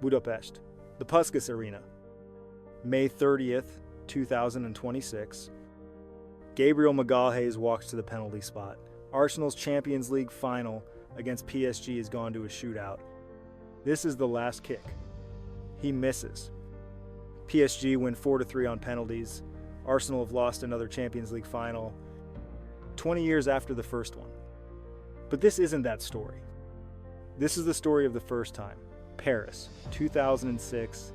Budapest, the Puskas Arena, May 30th, 2026. Gabriel Magalhães walks to the penalty spot. Arsenal's Champions League final against PSG has gone to a shootout. This is the last kick. He misses. PSG win 4-3 on penalties. Arsenal have lost another Champions League final 20 years after the first one. But this isn't that story. This is the story of the first time. Paris, 2006.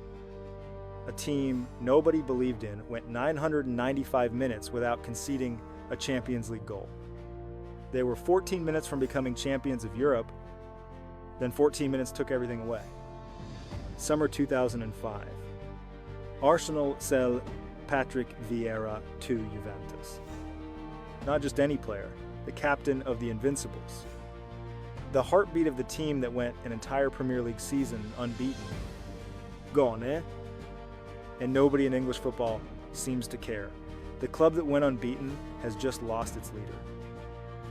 A team nobody believed in went 995 minutes without conceding a Champions League goal. They were 14 minutes from becoming champions of Europe, then 14 minutes took everything away. Summer 2005. Arsenal sell Patrick Vieira to Juventus. Not just any player, the captain of the Invincibles. The heartbeat of the team that went an entire Premier League season unbeaten. Gone, eh? And nobody in English football seems to care. The club that went unbeaten has just lost its leader.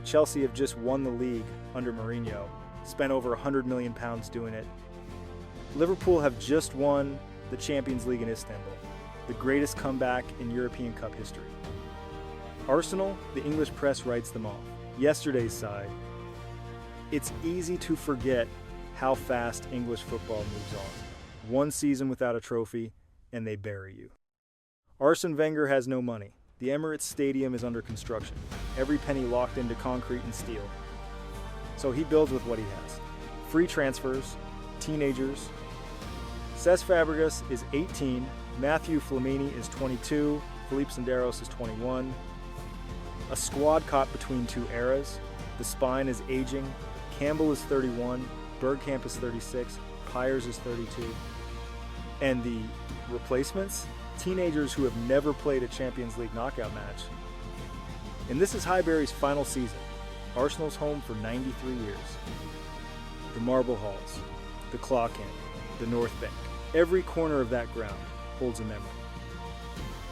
Chelsea have just won the league under Mourinho, spent over £100 million doing it. Liverpool have just won the Champions League in Istanbul, the greatest comeback in European Cup history. Arsenal, the English press writes them off. Yesterday's side. It's easy to forget how fast English football moves on. One season without a trophy, and they bury you. Arsene Wenger has no money. The Emirates Stadium is under construction, every penny locked into concrete and steel. So he builds with what he has. Free transfers, teenagers. Cesc Fabregas is 18, Matthew Flamini is 22, Felipe Senderos is 21. A squad caught between two eras. The spine is aging. Campbell is 31, Bergkamp is 36, Pyers is 32. And the replacements? Teenagers who have never played a Champions League knockout match. And this is Highbury's final season. Arsenal's home for 93 years. The marble halls, the claw camp, the North Bank. Every corner of that ground holds a memory.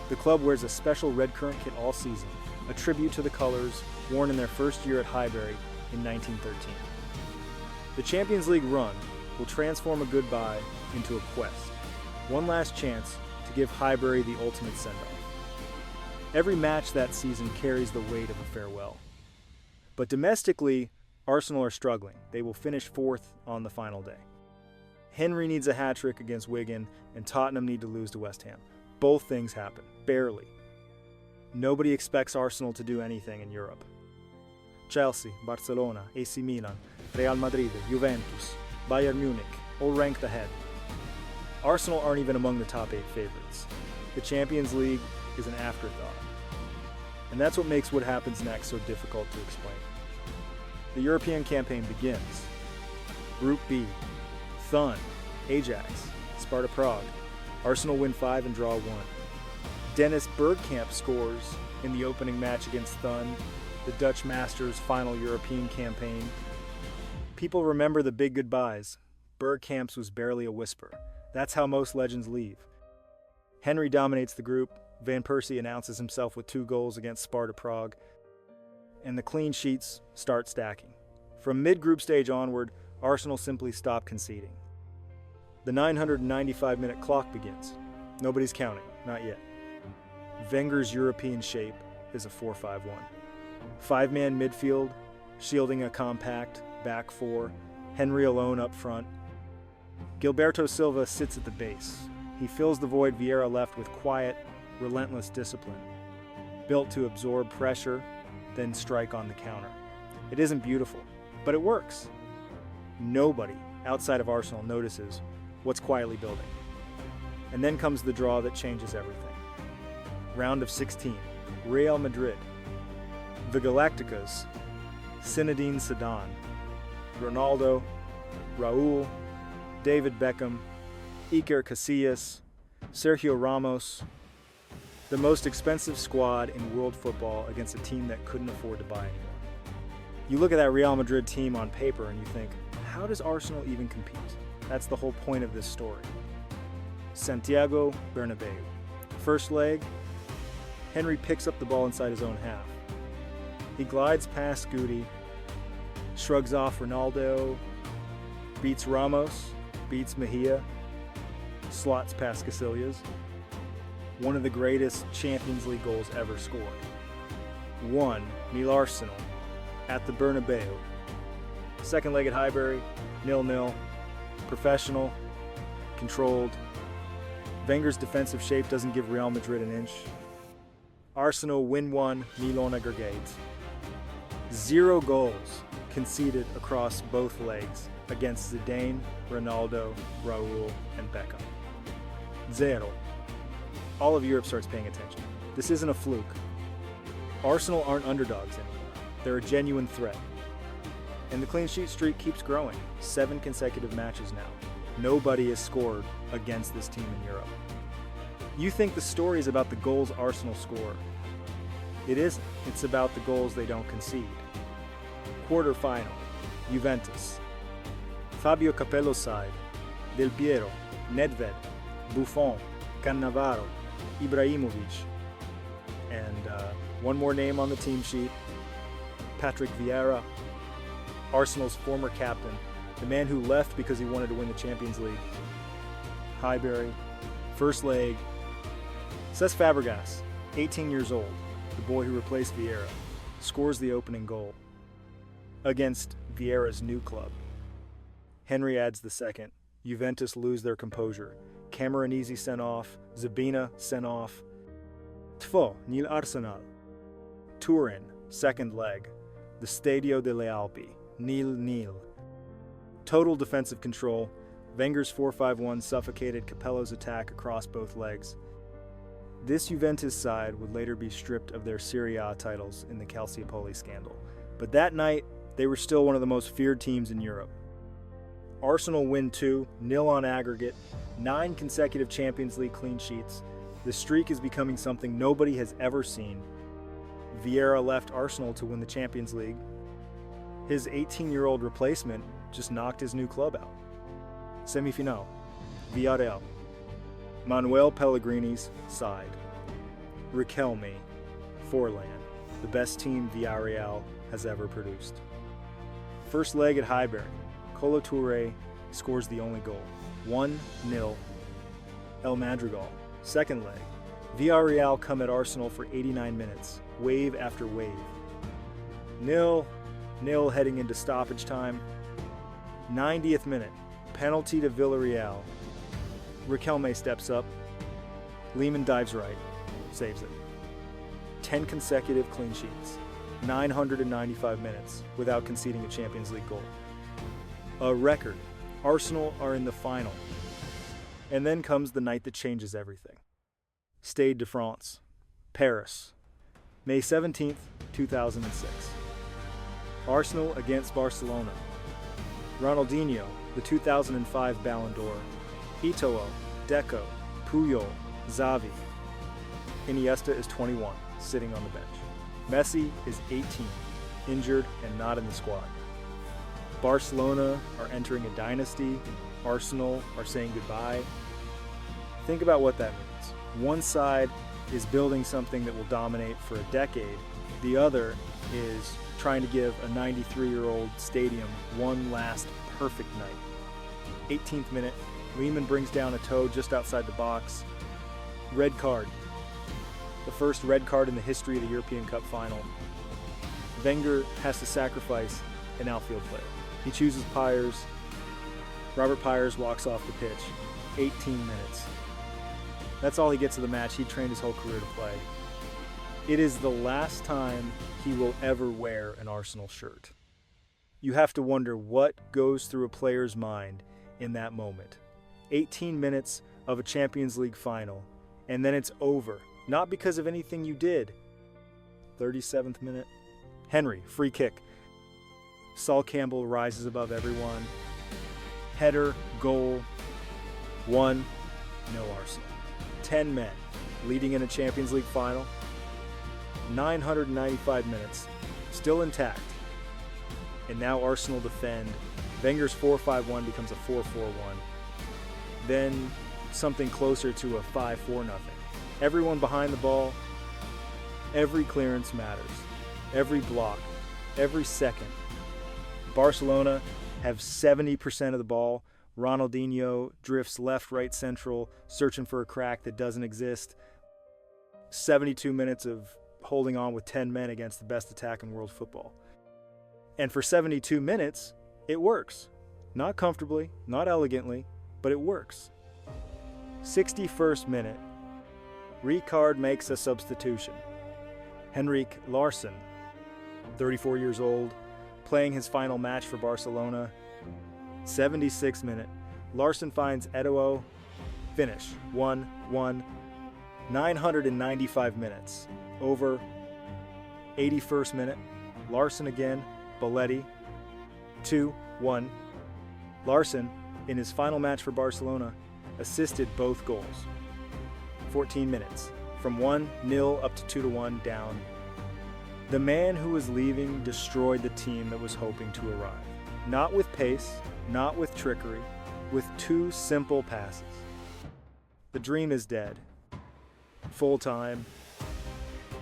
The club wears a special red currant kit all season, a tribute to the colors worn in their first year at Highbury in 1913. The Champions League run will transform a goodbye into a quest. One last chance to give Highbury the ultimate send-off. Every match that season carries the weight of a farewell. But domestically, Arsenal are struggling. They will finish fourth on the final day. Henry needs a hat-trick against Wigan, and Tottenham need to lose to West Ham. Both things happen, barely. Nobody expects Arsenal to do anything in Europe. Chelsea, Barcelona, AC Milan, Real Madrid, Juventus, Bayern Munich, all ranked ahead. Arsenal aren't even among the top 8 favorites. The Champions League is an afterthought. And that's what makes what happens next so difficult to explain. The European campaign begins. Group B, Thun, Ajax, Sparta Prague. Arsenal win 5 and draw 1. Dennis Bergkamp scores in the opening match against Thun, the Dutch Masters' final European campaign. People remember the big goodbyes. Bergkamp's was barely a whisper. That's how most legends leave. Henry dominates the group. Van Persie announces himself with 2 goals against Sparta Prague. And the clean sheets start stacking. From mid-group stage onward, Arsenal simply stop conceding. The 995-minute clock begins. Nobody's counting, not yet. Wenger's European shape is a 4-5-1. 5-man midfield, shielding a compact back 4, Henry alone up front. Gilberto Silva sits at the base. He fills the void Vieira left with quiet, relentless discipline, built to absorb pressure, then strike on the counter. It isn't beautiful, but it works. Nobody outside of Arsenal notices what's quietly building. And then comes the draw that changes everything. Round of 16, Real Madrid. The Galacticos, Zinedine Zidane, Ronaldo, Raul, David Beckham, Iker Casillas, Sergio Ramos. The most expensive squad in world football against a team that couldn't afford to buy anymore. You look at that Real Madrid team on paper and you think, how does Arsenal even compete? That's the whole point of this story. Santiago Bernabeu. First leg, Henry picks up the ball inside his own half. He glides past Guti, shrugs off Ronaldo, beats Ramos, beats Mejia, slots past Casillas. One of the greatest Champions League goals ever scored. 1, nil Arsenal at the Bernabeu. Second leg at Highbury, 0-0. Professional, controlled. Wenger's defensive shape doesn't give Real Madrid an inch. Arsenal win 1, Milan aggregate. 0 goals conceded across both legs against Zidane, Ronaldo, Raul, and Beckham. 0. All of Europe starts paying attention. This isn't a fluke. Arsenal aren't underdogs anymore. They're a genuine threat. And the clean sheet streak keeps growing. 7 consecutive matches now. Nobody has scored against this team in Europe. You think the story is about the goals Arsenal score. It isn't. It's about the goals they don't concede. Quarter-final, Juventus. Fabio Capello's side, Del Piero, Nedved, Buffon, Cannavaro, Ibrahimovic. And one more name on the team sheet, Patrick Vieira, Arsenal's former captain, the man who left because he wanted to win the Champions League. Highbury, first leg. Cesc Fabregas, 18 years old, the boy who replaced Vieira, scores the opening goal against Vieira's new club. Henry adds the second. Juventus lose their composure. Camoranesi sent off, Zabina sent off. Tfo, nil Arsenal. Turin, second leg. The Stadio delle Alpi, 0-0. Total defensive control. Wenger's 4-5-1 suffocated Capello's attack across both legs. This Juventus side would later be stripped of their Serie A titles in the Calciopoli scandal. But that night, they were still one of the most feared teams in Europe. Arsenal win 2, 0 on aggregate, 9 consecutive Champions League clean sheets. The streak is becoming something nobody has ever seen. Vieira left Arsenal to win the Champions League. His 18-year-old replacement just knocked his new club out. Semifinal, Villarreal. Manuel Pellegrini's side. Riquelme, Forlan, the best team Villarreal has ever produced. First leg at Highbury. Kolo Touré scores the only goal. 1-0. El Madrigal. Second leg. Villarreal come at Arsenal for 89 minutes, wave after wave. 0-0 heading into stoppage time. 90th minute. Penalty to Villarreal. Riquelme steps up. Lehmann dives right. Saves it. 10 consecutive clean sheets. 995 minutes without conceding a Champions League goal. A record. Arsenal are in the final. And then comes the night that changes everything. Stade de France, Paris, May 17th, 2006. Arsenal against Barcelona. Ronaldinho, the 2005 Ballon d'Or. Eto'o, Deco, Puyol, Xavi. Iniesta is 21, sitting on the bench. Messi is 18, injured and not in the squad. Barcelona are entering a dynasty. Arsenal are saying goodbye. Think about what that means. One side is building something that will dominate for a decade. The other is trying to give a 93-year-old stadium one last perfect night. 18th minute, Lehmann brings down a toe just outside the box. Red card. The first red card in the history of the European Cup final. Wenger has to sacrifice an outfield player. He chooses Pires. Robert Pires walks off the pitch. 18 minutes. That's all he gets of the match. He trained his whole career to play. It is the last time he will ever wear an Arsenal shirt. You have to wonder what goes through a player's mind in that moment. 18 minutes of a Champions League final, and then it's over. Not because of anything you did. 37th minute. Henry, free kick. Sol Campbell rises above everyone. Header, goal. 1-0 Arsenal. 10 men leading in a Champions League final. 995 minutes, still intact. And now Arsenal defend. Wenger's 4-5-1 becomes a 4-4-1. Then something closer to a 5-4-0. Everyone behind the ball. Every clearance matters. Every block. Every second. Barcelona have 70% of the ball Ronaldinho drifts left, right, central, searching for a crack that doesn't exist. 72 minutes of holding on with 10 men against the best attack in world football. And for 72 minutes, it works. Not comfortably, not elegantly, but it works. 61st minute, Rijkaard makes a substitution. Henrik Larsson, 34 years old, playing his final match for Barcelona. 76th minute, Larsson finds Eto'o, finish, 1-1, 995 minutes, over. 81st minute, Larsson again, Belletti, 2-1. Larsson, in his final match for Barcelona, assisted both goals. 14 minutes, from 1-0 up to 2-1 down. The man who was leaving destroyed the team that was hoping to arrive. Not with pace, not with trickery, with two simple passes. The dream is dead. Full time.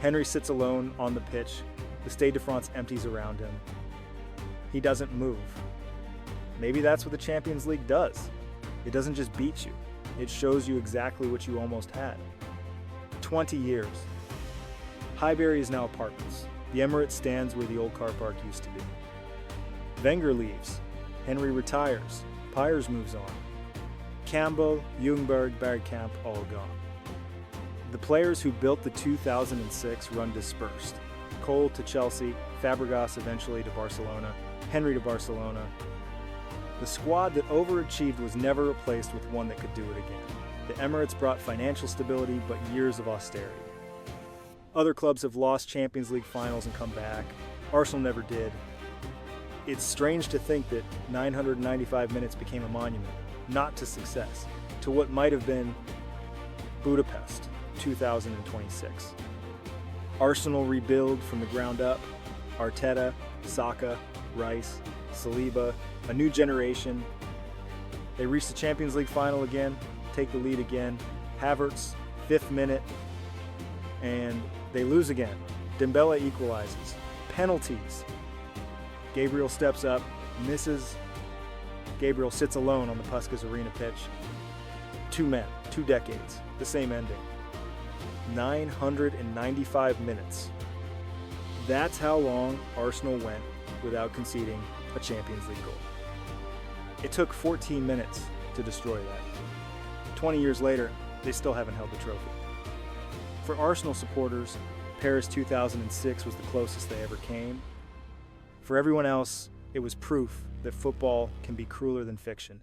Henry sits alone on the pitch. The Stade de France empties around him. He doesn't move. Maybe that's what the Champions League does. It doesn't just beat you. It shows you exactly what you almost had. 20 years. Highbury is now apartments. The Emirates stands where the old car park used to be. Wenger leaves. Henry retires. Pires moves on. Campbell, Ljungberg, Bergkamp, all gone. The players who built the 2006 run dispersed. Cole to Chelsea, Fabregas eventually to Barcelona, Henry to Barcelona. The squad that overachieved was never replaced with one that could do it again. The Emirates brought financial stability, but years of austerity. Other clubs have lost Champions League finals and come back. Arsenal never did. It's strange to think that 995 minutes became a monument, not to success, to what might have been Budapest, 2026. Arsenal rebuild from the ground up. Arteta, Saka, Rice, Saliba, a new generation. They reach the Champions League final again, take the lead again. Havertz, 5th minute, and they lose again. Dembele equalizes. Penalties. Gabriel steps up, misses. Gabriel sits alone on the Puskas Arena pitch. 2 men, 2 decades, the same ending. 995 minutes. That's how long Arsenal went without conceding a Champions League goal. It took 14 minutes to destroy that. 20 years later, they still haven't held the trophy. For Arsenal supporters, Paris 2006 was the closest they ever came. For everyone else, it was proof that football can be crueler than fiction.